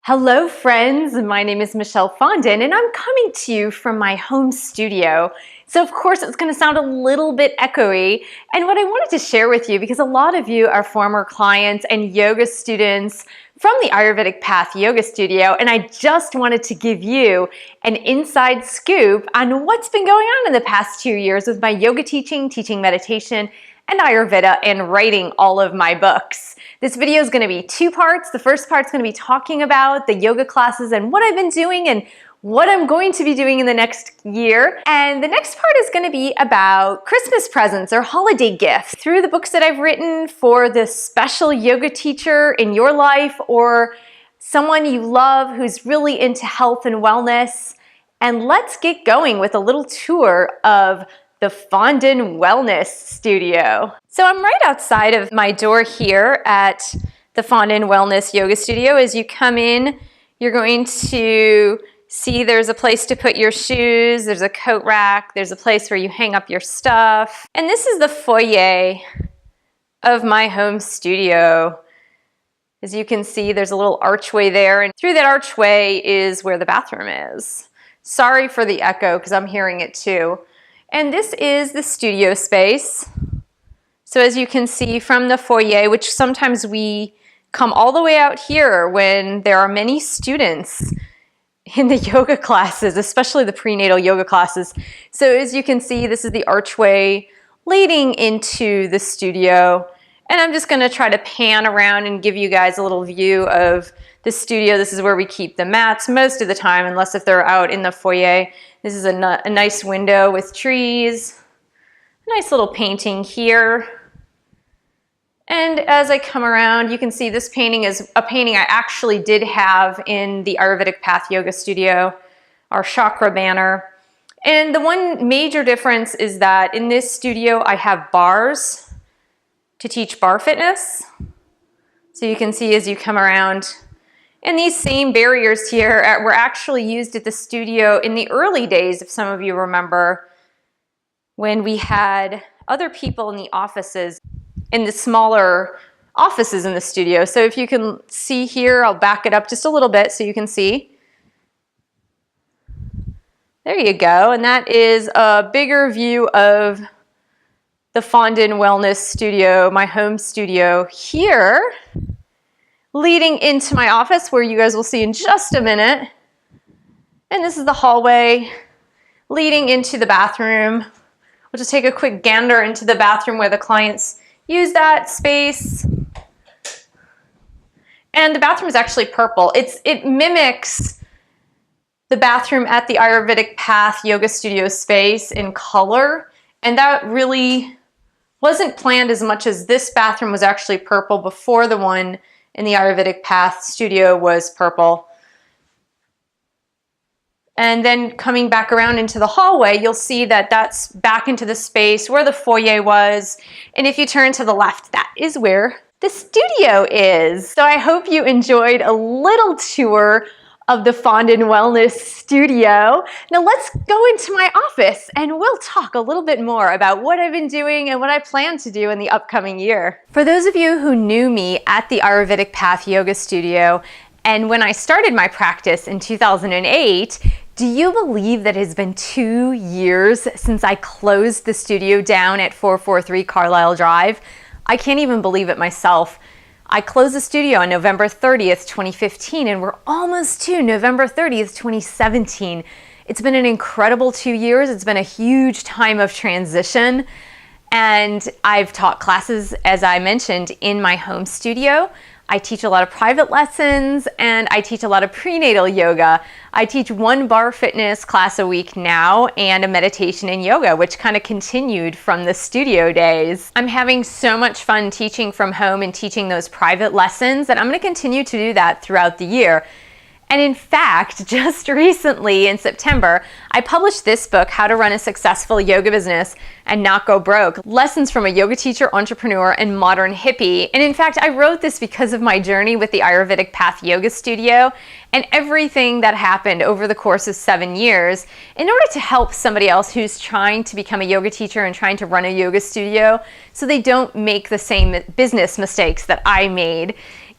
Hello friends, my name is Michelle Fondin and I'm coming to you from my home studio. So of course it's going to sound a little bit echoey, and what I wanted to share with you, because a lot of you are former clients and yoga students from the Ayurvedic Path Yoga Studio, and I just wanted to give you an inside scoop on what's been going on in the past 2 years with my yoga teaching meditation, and Ayurveda, and writing all of my books. This video is going to be 2 parts. The first part is going to be talking about the yoga classes and what I've been doing and what I'm going to be doing in the next year. And the next part is going to be about Christmas presents or holiday gifts through the books that I've written for the special yoga teacher in your life or someone you love who's really into health and wellness. And let's get going with a little tour of the Fondin Wellness Studio. So I'm right outside of my door here at the Fondin Wellness Yoga Studio. As you come in, you're going to see there's a place to put your shoes, there's a coat rack, there's a place where you hang up your stuff. And this is the foyer of my home studio. As you can see, there's a little archway there, and through that archway is where the bathroom is. Sorry for the echo, because I'm hearing it too. And this is the studio space. So as you can see from the foyer, which sometimes we come all the way out here when there are many students in the yoga classes, especially the prenatal yoga classes. So as you can see, this is the archway leading into the studio. And I'm just gonna try to pan around and give you guys a little view of the studio. This is where we keep the mats most of the time, unless if they're out in the foyer. This is a nice window with trees, a nice little painting here. And as I come around, you can see this painting is a painting I actually did have in the Ayurvedic Path Yoga Studio, our chakra banner. And the one major difference is that in this studio, I have bars to teach bar fitness. So you can see as you come around. And these same barriers here were actually used at the studio in the early days, if some of you remember, when we had other people in the offices, in the smaller offices in the studio. So if you can see here, I'll back it up just a little bit so you can see. There you go. And that is a bigger view of the Fondin Wellness Studio, my home studio here, leading into my office, where you guys will see in just a minute. And this is the hallway leading into the bathroom. We'll just take a quick gander into the bathroom where the clients use that space. And the bathroom is actually purple. It mimics the bathroom at the Ayurvedic Path Yoga Studio space in color. And that really wasn't planned as much as this bathroom was actually purple before the one in the Ayurvedic Path Studio was purple. And then coming back around into the hallway, you'll see that that's back into the space where the foyer was. And if you turn to the left, that is where the studio is. So I hope you enjoyed a little tour of the Fondin Wellness Studio. Now let's go into my office and we'll talk a little bit more about what I've been doing and what I plan to do in the upcoming year. For those of you who knew me at the Ayurvedic Path Yoga Studio, and when I started my practice in 2008, do you believe that it has been 2 years since I closed the studio down at 443 Carlisle Drive? I can't even believe it myself. I closed the studio on November 30th, 2015, and we're almost to November 30th, 2017. It's been an incredible 2 years. It's been a huge time of transition. And I've taught classes, as I mentioned, in my home studio. I teach a lot of private lessons, and I teach a lot of prenatal yoga. I teach 1 bar fitness class a week now and a meditation and yoga, which kind of continued from the studio days. I'm having so much fun teaching from home and teaching those private lessons that I'm going to continue to do that throughout the year. And in fact, just recently in September, I published this book, How to Run a Successful Yoga Business and Not Go Broke, Lessons from a Yoga Teacher, Entrepreneur, and Modern Hippie. And in fact, I wrote this because of my journey with the Ayurvedic Path Yoga Studio and everything that happened over the course of 7 years in order to help somebody else who's trying to become a yoga teacher and trying to run a yoga studio so they don't make the same business mistakes that I made.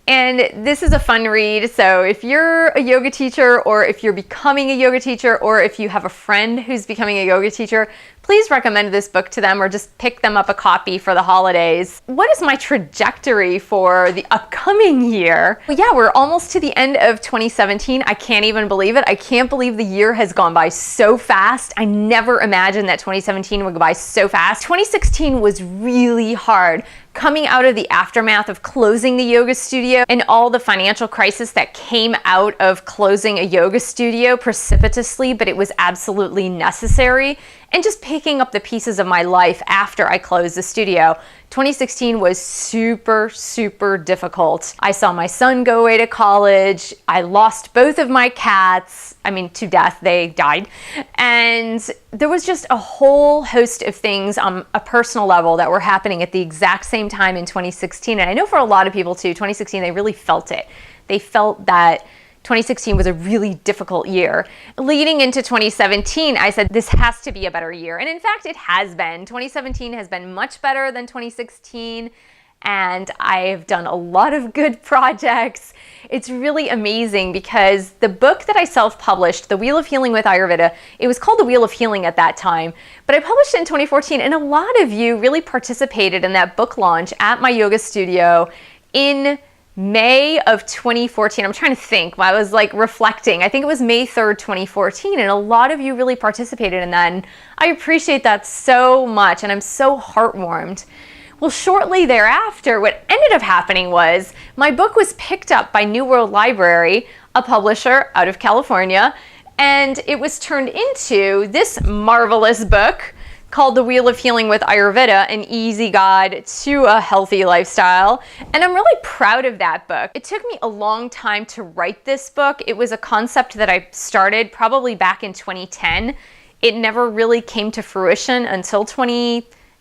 And this is a fun read, so if you're a yoga teacher, or if you're becoming a yoga teacher, or if you have a friend who's becoming a yoga teacher, please recommend this book to them or just pick them up a copy for the holidays. What is my trajectory for the upcoming year? Well, yeah, we're almost to the end of 2017. I can't even believe it. I can't believe the year has gone by so fast. I never imagined that 2017 would go by so fast. 2016 was really hard. Coming out of the aftermath of closing the yoga studio and all the financial crisis that came out of closing a yoga studio precipitously, but it was absolutely necessary, and just picking up the pieces of my life after I closed the studio. 2016 was super, super difficult. I saw my son go away to college. I lost both of my cats. I mean, to death, they died. And there was just a whole host of things on a personal level that were happening at the exact same time in 2016. And I know for a lot of people too, 2016, they really felt it. They felt that 2016 was a really difficult year. Leading into 2017, I said, this has to be a better year. And in fact, it has been. 2017 has been much better than 2016. And I've done a lot of good projects. It's really amazing because the book that I self-published, The Wheel of Healing with Ayurveda, it was called The Wheel of Healing at that time, but I published it in 2014, and a lot of you really participated in that book launch at my yoga studio in May of 2014. I'm trying to think. I was like reflecting. I think it was May 3rd, 2014, and a lot of you really participated in that, and I appreciate that so much, and I'm so heartwarmed. Well, shortly thereafter, what ended up happening was my book was picked up by New World Library, a publisher out of California, and it was turned into this marvelous book called The Wheel of Healing with Ayurveda, an easy guide to a healthy lifestyle. And I'm really proud of that book. It took me a long time to write this book. It was a concept that I started probably back in 2010. It never really came to fruition until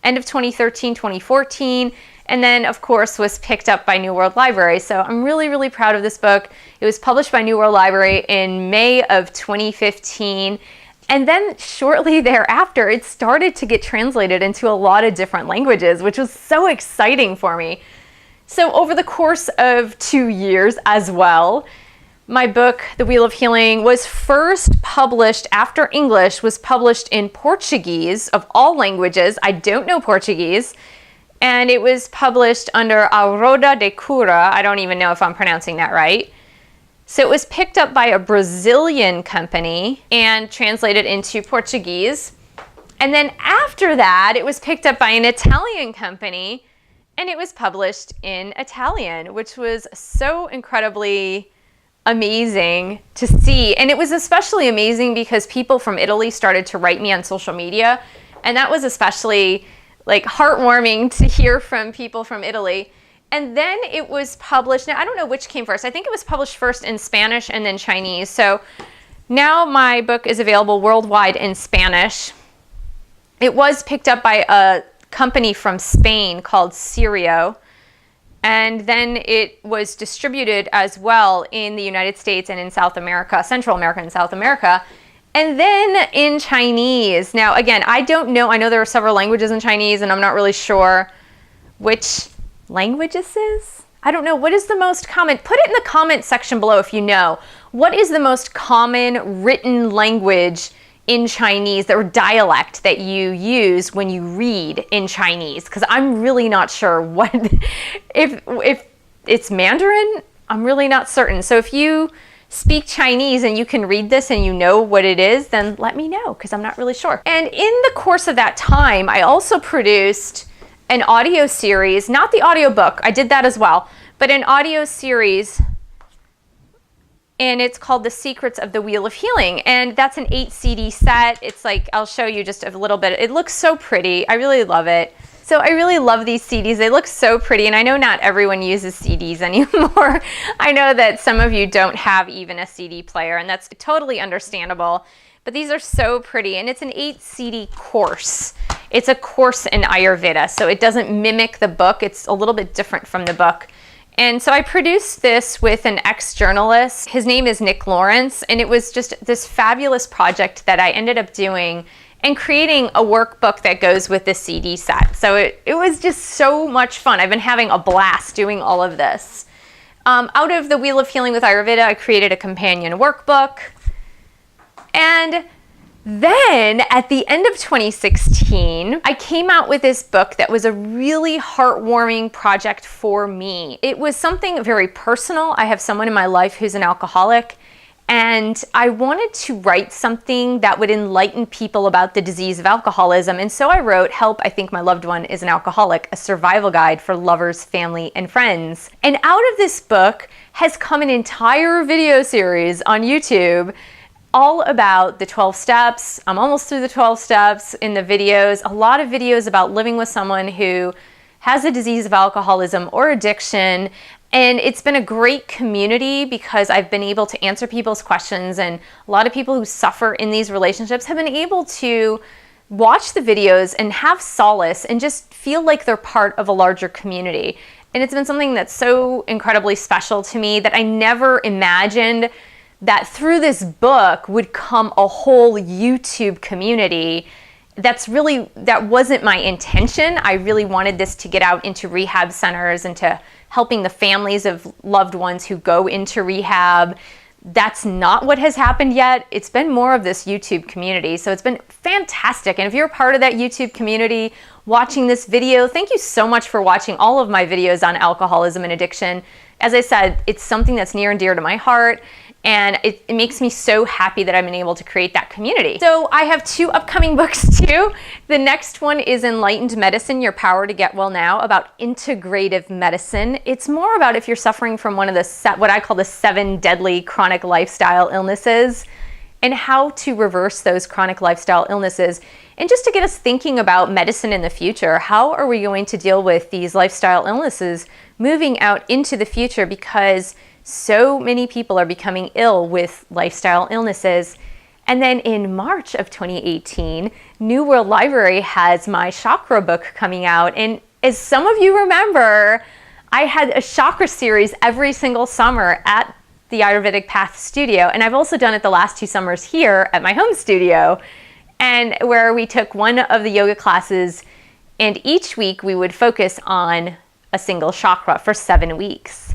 end of 2013, 2014. And then, of course, was picked up by New World Library. So I'm really, really proud of this book. It was published by New World Library in May of 2015. And then shortly thereafter, it started to get translated into a lot of different languages, which was so exciting for me. So over the course of 2 years as well, my book, The Wheel of Healing, was first published after English, was published in Portuguese of all languages. I don't know Portuguese. And it was published under A Roda de Cura. I don't even know if I'm pronouncing that right. So it was picked up by a Brazilian company and translated into Portuguese. And then after that, it was picked up by an Italian company and it was published in Italian, which was so incredibly amazing to see. And it was especially amazing because people from Italy started to write me on social media. And that was especially like heartwarming to hear from people from Italy. And then it was published, now I don't know which came first. I think it was published first in Spanish and then Chinese. So now my book is available worldwide in Spanish. It was picked up by a company from Spain called Sirio. And then it was distributed as well in the United States and in South America, Central America and South America. And then in Chinese. Now, again, I don't know. I know there are several languages in Chinese and I'm not really sure which language this is. I don't know. What is the most common? Put it in the comment section below if you know. What is the most common written language in Chinese or dialect that you use when you read in Chinese? Because I'm really not sure what, if it's Mandarin, I'm really not certain. So if you speak Chinese and you can read this and you know what it is, then let me know because I'm not really sure. And in the course of that time, I also produced an audio series, not the audio book, I did that as well, but an audio series, and it's called The Secrets of the Wheel of Healing. And that's an 8 CD set. It's like, I'll show you just a little bit. It looks so pretty. I really love it. So I really love these CDs. They look so pretty. And I know not everyone uses CDs anymore. I know that some of you don't have even a CD player, and that's totally understandable. But these are so pretty, and it's an 8 CD course. It's a course in Ayurveda, so it doesn't mimic the book. It's a little bit different from the book. And so I produced this with an ex-journalist. His name is Nick Lawrence, and it was just this fabulous project that I ended up doing and creating a workbook that goes with the CD set. So it was just so much fun. I've been having a blast doing all of this. Out of the Wheel of Healing with Ayurveda, I created a companion workbook. And then at the end of 2016, I came out with this book that was a really heartwarming project for me. It was something very personal. I have someone in my life who's an alcoholic, and I wanted to write something that would enlighten people about the disease of alcoholism. And so I wrote, Help, I Think My Loved One is an Alcoholic, a survival guide for lovers, family, and friends. And out of this book has come an entire video series on YouTube all about the 12 steps. I'm almost through the 12 steps in the videos. A lot of videos about living with someone who has a disease of alcoholism or addiction. And it's been a great community because I've been able to answer people's questions, and a lot of people who suffer in these relationships have been able to watch the videos and have solace and just feel like they're part of a larger community. And it's been something that's so incredibly special to me that I never imagined that through this book would come a whole YouTube community. That wasn't my intention. I really wanted this to get out into rehab centers and to helping the families of loved ones who go into rehab. That's not what has happened yet. It's been more of this YouTube community. So it's been fantastic. And if you're a part of that YouTube community watching this video, thank you so much for watching all of my videos on alcoholism and addiction. As I said, it's something that's near and dear to my heart. And it makes me so happy that I've been able to create that community. So I have 2 upcoming books too. The next one is Enlightened Medicine, Your Power to Get Well Now, about integrative medicine. It's more about if you're suffering from one of the, what I call the 7 deadly chronic lifestyle illnesses, and how to reverse those chronic lifestyle illnesses. And just to get us thinking about medicine in the future, how are we going to deal with these lifestyle illnesses moving out into the future, because so many people are becoming ill with lifestyle illnesses. And then in March of 2018, New World Library has my chakra book coming out. And as some of you remember, I had a chakra series every single summer at the Ayurvedic Path studio. And I've also done it the last 2 summers here at my home studio, and where we took one of the yoga classes, and each week we would focus on a single chakra for 7 weeks.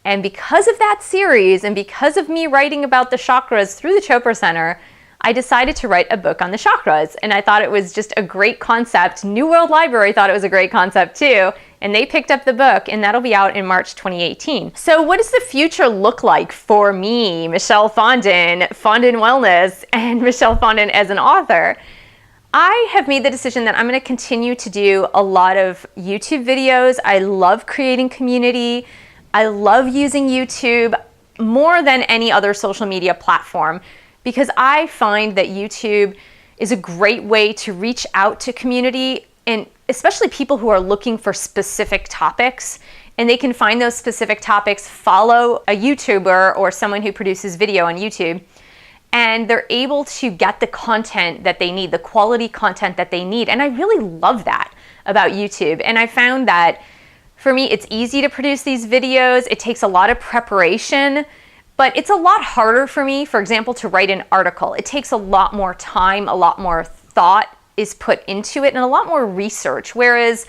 And because of that series, and because of me writing about the chakras through the Chopra Center, I decided to write a book on the chakras. And I thought it was just a great concept. New World Library thought it was a great concept too. And they picked up the book, and that'll be out in March 2018. So what does the future look like for me, Michelle Fondin, Fondin Wellness, and Michelle Fondin as an author? I have made the decision that I'm going to continue to do a lot of YouTube videos. I love creating community. I love using YouTube more than any other social media platform, because I find that YouTube is a great way to reach out to community, and especially people who are looking for specific topics, and they can find those specific topics, follow a YouTuber or someone who produces video on YouTube, and they're able to get the content that they need, the quality content that they need. And I really love that about YouTube. And I found that for me, it's easy to produce these videos. It takes a lot of preparation, but it's a lot harder for me, for example, to write an article. It takes a lot more time, a lot more thought is put into it, and a lot more research. Whereas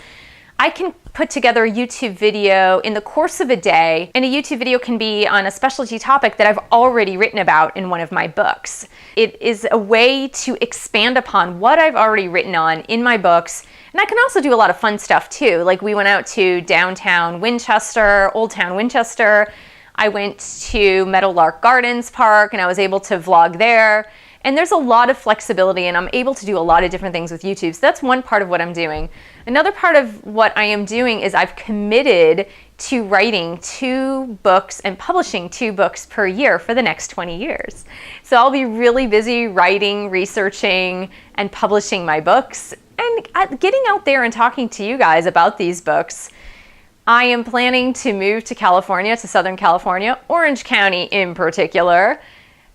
I can put together a YouTube video in the course of a day, and a YouTube video can be on a specialty topic that I've already written about in one of my books. It is a way to expand upon what I've already written on in my books. And I can also do a lot of fun stuff too. Like we went out to downtown Winchester, Old Town Winchester. I went to Meadowlark Gardens Park, and I was able to vlog there. And there's a lot of flexibility, and I'm able to do a lot of different things with YouTube. So that's one part of what I'm doing. Another part of what I am doing is I've committed to writing 2 books and publishing 2 books per year for the next 20 years. So I'll be really busy writing, researching, and publishing my books, and getting out there and talking to you guys about these books. I am planning to move to California, to Southern California, Orange County in particular,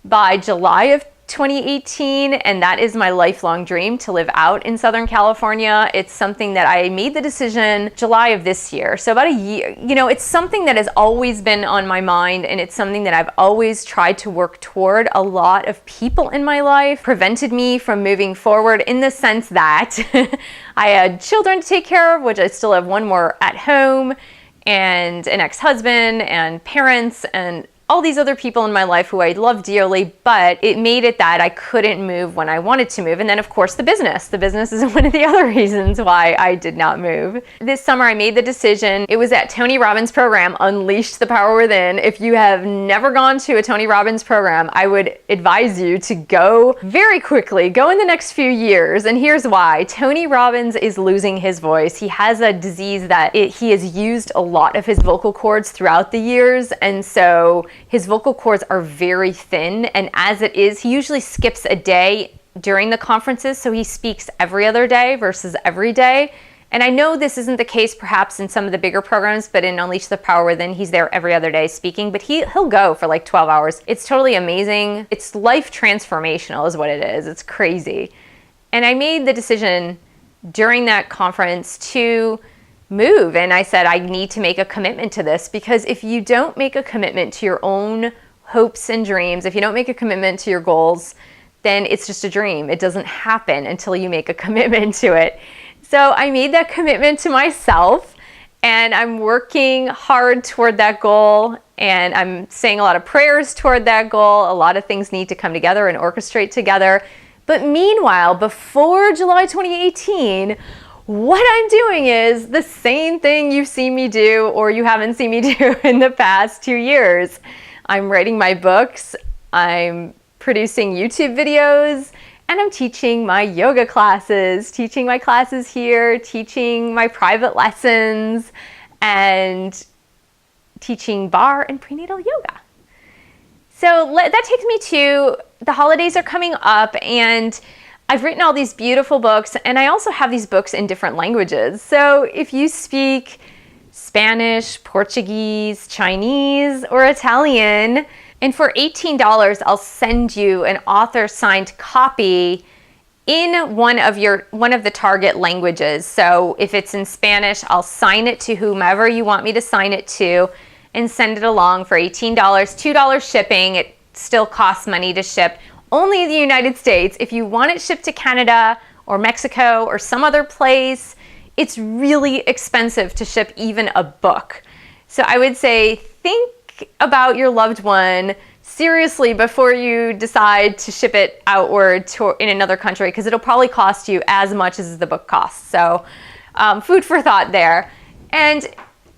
by July of 2018, and that is my lifelong dream, to live out in Southern California. It's something that I made the decision July of this year, so about a year. You know, it's something that has always been on my mind, and it's something that I've always tried to work toward. A lot of people in my life prevented me from moving forward, in the sense that I had children to take care of, which I still have one more at home, and an ex-husband and parents and all these other people in my life who I love dearly, but it made it that I couldn't move when I wanted to move. And then of course the business. The business is one of the other reasons why I did not move. This summer I made the decision. It was at Tony Robbins' program, Unleash the Power Within. If you have never gone to a Tony Robbins program, I would advise you to go very quickly, go in the next few years. And here's why. Tony Robbins is losing his voice. He has a disease that he has used a lot of his vocal cords throughout the years. And so his vocal cords are very thin, and as it is, he usually skips a day during the conferences, so he speaks every other day versus every day. And I know this isn't the case perhaps in some of the bigger programs, but in Unleash the Power Within, he's there every other day speaking, but he'll go for like 12 hours. It's totally amazing. It's life transformational is what it is. It's crazy. And I made the decision during that conference to move, and I said I need to make a commitment to this, because if you don't make a commitment to your own hopes and dreams, if you don't make a commitment to your goals, then it's just a dream. It doesn't happen until you make a commitment to it. So I made that commitment to myself, and I'm working hard toward that goal, and I'm saying a lot of prayers toward that goal. A lot of things need to come together and orchestrate together. But meanwhile, before July 2018, what I'm doing is the same thing you've seen me do or you haven't seen me do in the past 2 years. I'm writing my books, I'm producing YouTube videos, and I'm teaching my yoga classes, teaching my classes here, teaching my private lessons, and teaching bar and prenatal yoga. So that takes me to the holidays are coming up, and I've written all these beautiful books, and I also have these books in different languages. So if you speak Spanish, Portuguese, Chinese, or Italian, and for $18, I'll send you an author-signed copy in one of the target languages. So if it's in Spanish, I'll sign it to whomever you want me to sign it to and send it along for $18, $2 shipping. It still costs money to ship. Only in the United States. If you want it shipped to Canada or Mexico or some other place, it's really expensive to ship even a book. So I would say think about your loved one seriously before you decide to ship it outward in another country, because it'll probably cost you as much as the book costs. So food for thought there. And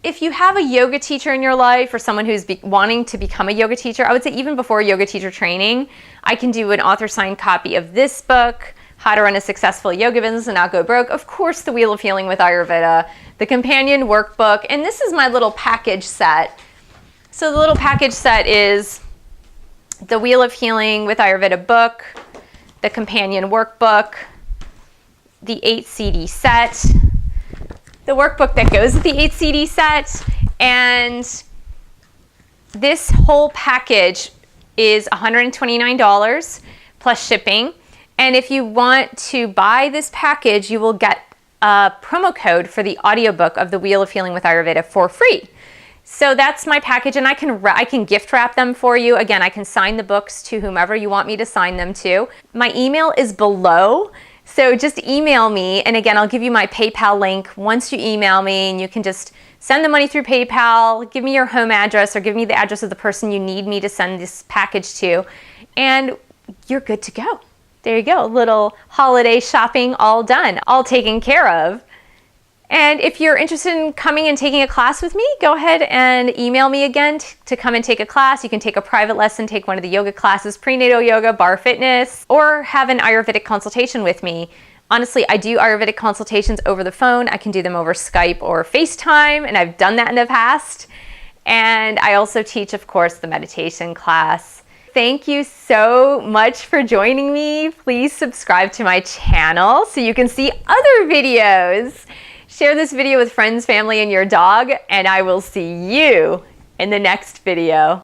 if you have a yoga teacher in your life or someone who's wanting to become a yoga teacher, I would say even before yoga teacher training, I can do an author-signed copy of this book, How to Run a Successful Yoga Business and Not Go Broke, of course, The Wheel of Healing with Ayurveda, the companion workbook, and this is my little package set. So the little package set is the Wheel of Healing with Ayurveda book, the companion workbook, the 8 CD set, the workbook that goes with the 8 CD set, and this whole package is $129 plus shipping. And if you want to buy this package, you will get a promo code for the audiobook of The Wheel of Healing with Ayurveda for free. So that's my package, and I can gift wrap them for you. Again, I can sign the books to whomever you want me to sign them to. My email is below. So just email me, and again, I'll give you my PayPal link once you email me, and you can just send the money through PayPal, give me your home address, or give me the address of the person you need me to send this package to, and you're good to go. There you go, a little holiday shopping all done, all taken care of. And if you're interested in coming and taking a class with me, go ahead and email me again to come and take a class. You can take a private lesson, take one of the yoga classes, prenatal yoga, bar fitness, or have an Ayurvedic consultation with me. Honestly, I do Ayurvedic consultations over the phone. I can do them over Skype or FaceTime, and I've done that in the past. And I also teach, of course, the meditation class. Thank you so much for joining me. Please subscribe to my channel so you can see other videos. Share this video with friends, family, and your dog, and I will see you in the next video.